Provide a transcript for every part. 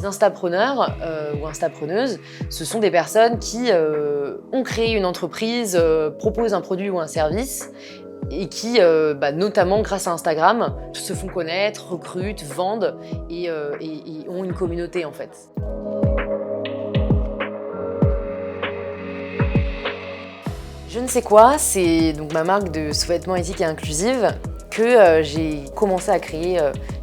Instapreneurs ou instapreneuses, ce sont des personnes qui ont créé une entreprise, proposent un produit ou un service et qui, notamment grâce à Instagram, se font connaître, recrutent, vendent et ont une communauté en fait. Je ne sais quoi, c'est donc ma marque de sous-vêtements éthiques et inclusives que j'ai commencé à créer,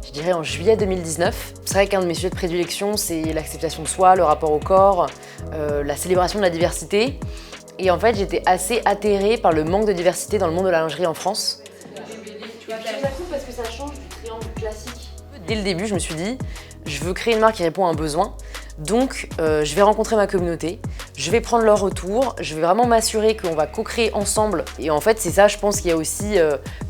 je dirais en juillet 2019. C'est vrai qu'un de mes sujets de prédilection, c'est l'acceptation de soi, le rapport au corps, la célébration de la diversité. Et en fait, j'étais assez atterrée par le manque de diversité dans le monde de la lingerie en France. Tu vas faire ça parce que ça change du triangle classique. Dès le début, je me suis dit, je veux créer une marque qui répond à un besoin. Donc, je vais rencontrer ma communauté, je vais prendre leur retour, je vais vraiment m'assurer qu'on va co-créer ensemble. Et en fait, c'est ça, je pense, qui a aussi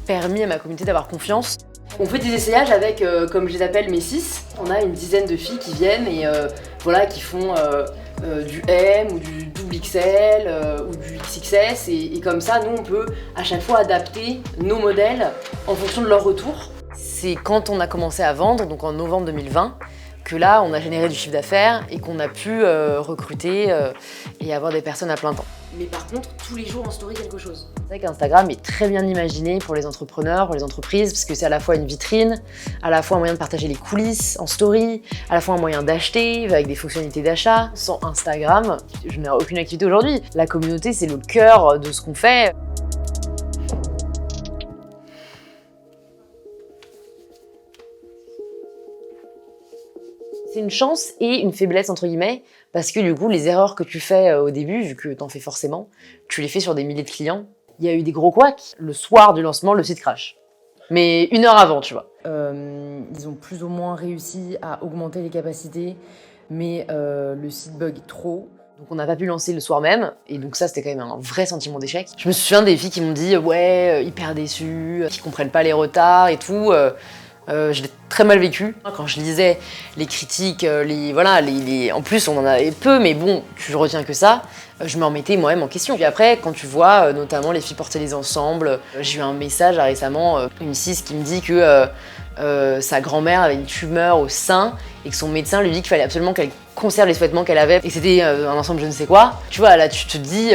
permis à ma communauté d'avoir confiance. On fait des essayages avec, comme je les appelle, mes 6. On a une dizaine de filles qui viennent et qui font du M ou du double XL ou du XXS. Et comme ça, nous, on peut à chaque fois adapter nos modèles en fonction de leur retour. C'est quand on a commencé à vendre, donc en novembre 2020, que là, on a généré du chiffre d'affaires et qu'on a pu recruter et avoir des personnes à plein temps. Mais par contre, tous les jours, on story quelque chose. C'est vrai qu'Instagram est très bien imaginé pour les entrepreneurs, pour les entreprises, parce que c'est à la fois une vitrine, à la fois un moyen de partager les coulisses en story, à la fois un moyen d'acheter avec des fonctionnalités d'achat. Sans Instagram, je n'ai aucune activité aujourd'hui. La communauté, c'est le cœur de ce qu'on fait. C'est une chance et une faiblesse entre guillemets, parce que du coup, les erreurs que tu fais au début, vu que t'en fais forcément, tu les fais sur des milliers de clients. Il y a eu des gros couacs. Le soir du lancement, le site crash. Mais 1 heure avant, tu vois. Ils ont plus ou moins réussi à augmenter les capacités, mais le site bug trop. Donc on n'a pas pu lancer le soir même, et donc ça c'était quand même un vrai sentiment d'échec. Je me souviens des filles qui m'ont dit ouais, hyper déçues, qui comprennent pas les retards et tout. Je l'ai très mal vécu. Quand je lisais les critiques, en plus on en avait peu, mais bon, tu retiens que ça, je me remettais moi-même en question. Puis après, quand tu vois notamment les filles porter les ensembles, j'ai eu un message récemment, une cis qui me dit que sa grand-mère avait une tumeur au sein et que son médecin lui dit qu'il fallait absolument qu'elle conserve les sous-vêtements qu'elle avait et que c'était un ensemble je ne sais quoi. Tu vois, là tu te dis,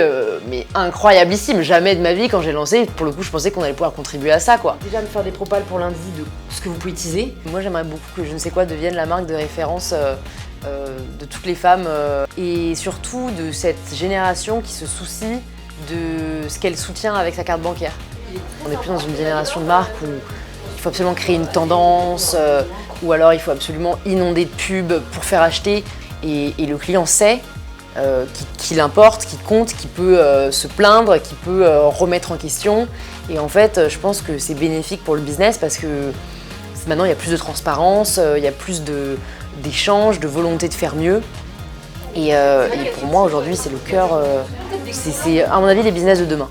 mais incroyablissime, jamais de ma vie quand j'ai lancé, pour le coup je pensais qu'on allait pouvoir contribuer à ça quoi. Déjà me faire des propals pour lundi de ce que vous pouvez utiliser. Moi j'aimerais beaucoup que je ne sais quoi devienne la marque de référence de toutes les femmes et surtout de cette génération qui se soucie de ce qu'elle soutient avec sa carte bancaire. On est plus dans une génération de marques où il faut absolument créer une tendance ou alors il faut absolument inonder de pubs pour faire acheter et le client sait qu'il importe, qu'il compte, qu'il peut se plaindre, qu'il peut remettre en question et en fait je pense que c'est bénéfique pour le business parce que maintenant il y a plus de transparence, il y a plus d'échanges, de volonté de faire mieux et pour moi aujourd'hui c'est le cœur, c'est à mon avis les business de demain.